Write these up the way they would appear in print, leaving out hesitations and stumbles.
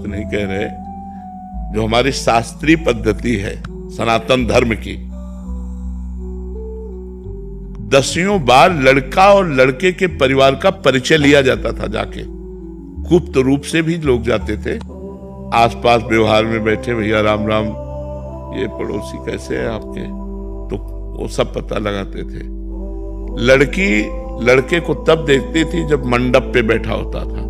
नहीं कह रहे, जो हमारी शास्त्रीय पद्धति है सनातन धर्म की, 10 बार लड़का और लड़के के परिवार का परिचय लिया जाता था जाके। गुप्त रूप से भी लोग जाते थे, आसपास व्यवहार में बैठे, भैया राम राम, ये पड़ोसी कैसे है आपके, तो वो सब पता लगाते थे। लड़की लड़के को तब देखती थी जब मंडप पे बैठा होता था,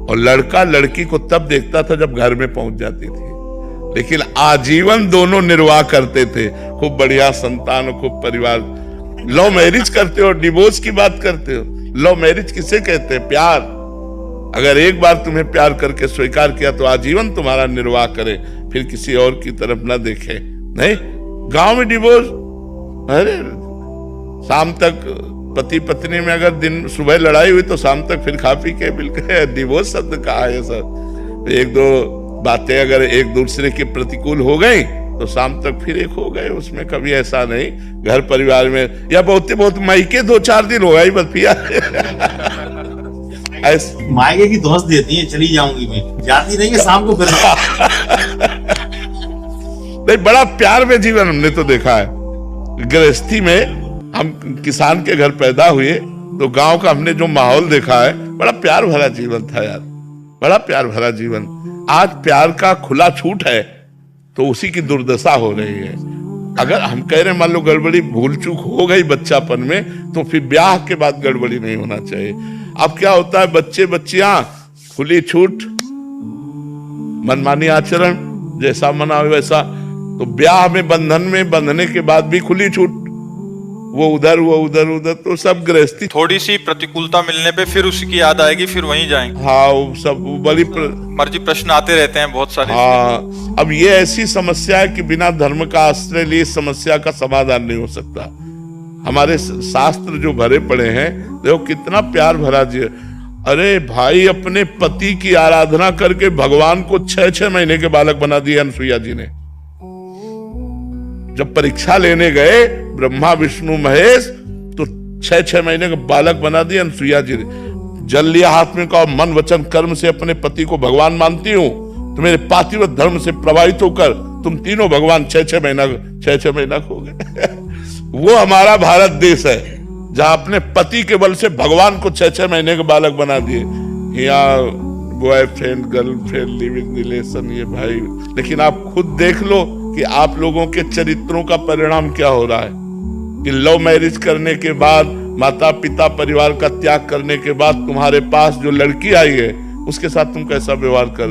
और लड़का लड़की को तब देखता था जब घर में पहुंच जाती थी। लेकिन आजीवन दोनों निर्वाह करते थे, खूब बढ़िया संतान, खूब परिवार। लव मैरिज करते हो, डिवोर्स की बात करते हो। लव मैरिज किसे कहते हैं? प्यार। अगर एक बार तुम्हें प्यार करके स्वीकार किया तो आजीवन तुम्हारा निर्वाह करे, फिर किसी और की तरफ ना देखे। नहीं, गांव में डिवोर्स, अरे शाम तक पति पत्नी में अगर दिन सुबह लड़ाई हुई तो शाम तक फिर खा पी के बिल्कुल डिवोर्स शब्द कहा है सर। एक दो बातें अगर एक दूसरे के प्रतिकूल हो गई तो शाम तक फिर एक हो गए, उसमें कभी ऐसा नहीं। घर परिवार में या बहुत मायके 2-4 दिन हो गई बस पिया मायके की दोस्त देती है, चली जाऊंगी मैं, जाती नहीं है शाम को फिर नहीं, बड़ा प्यार में जीवन हमने तो देखा है। गृहस्थी में हम किसान के घर पैदा हुए तो गांव का हमने जो माहौल देखा है, बड़ा प्यार भरा जीवन था यार, बड़ा प्यार भरा जीवन। आज प्यार का खुला छूट है तो उसी की दुर्दशा हो रही है। अगर हम कह रहे मान लो गड़बड़ी भूल चूक हो गई बच्चापन में, तो फिर ब्याह के बाद गड़बड़ी नहीं होना चाहिए। अब क्या होता है, बच्चे बच्चियां खुली छूट, मनमानी आचरण, जैसा मना वैसा। तो ब्याह में बंधन में बंधने के बाद भी खुली छूट, वो उधर तो सब गृहस्थी। थोड़ी सी प्रतिकूलता मिलने पे फिर उसकी याद आएगी, फिर वहीं जाएंगे। हाँ, वो सब बड़ी मर्जी प्रश्न आते रहते हैं बहुत सारे। हाँ, अब ये ऐसी समस्या है कि बिना धर्म का आश्रय लिए समस्या का समाधान नहीं हो सकता। हमारे शास्त्र जो भरे पड़े हैं, देखो कितना प्यार भरा जी। अरे भाई, अपने पति की आराधना करके भगवान को 6-6 महीने के बालक बना दिए अनसुईया जी ने। जब परीक्षा लेने गए ब्रह्मा विष्णु महेश, तो 6-6 महीने का बालक बना दिया अनसुईया जी ने। जल लिया हाथ में, कहा मन वचन कर्म से अपने पति को भगवान मानती हूँ, तो मेरे पातिव्रत धर्म से प्रभावित होकर तुम तीनों भगवान 6-6 महीना हो गए। वो हमारा भारत देश है जहां अपने पति के बल से भगवान को 6-6 महीने के बालक बना दिए। यहाँ बॉयफ्रेंड गर्लफ्रेंड लिविंग रिलेशन, ये भाई। लेकिन आप खुद देख लो कि आप लोगों के चरित्रों का परिणाम क्या हो रहा है, कि लव मैरिज करने के बाद, माता पिता परिवार का त्याग करने के बाद तुम्हारे पास जो लड़की आई है उसके साथ तुम कैसा व्यवहार कर रहे हो।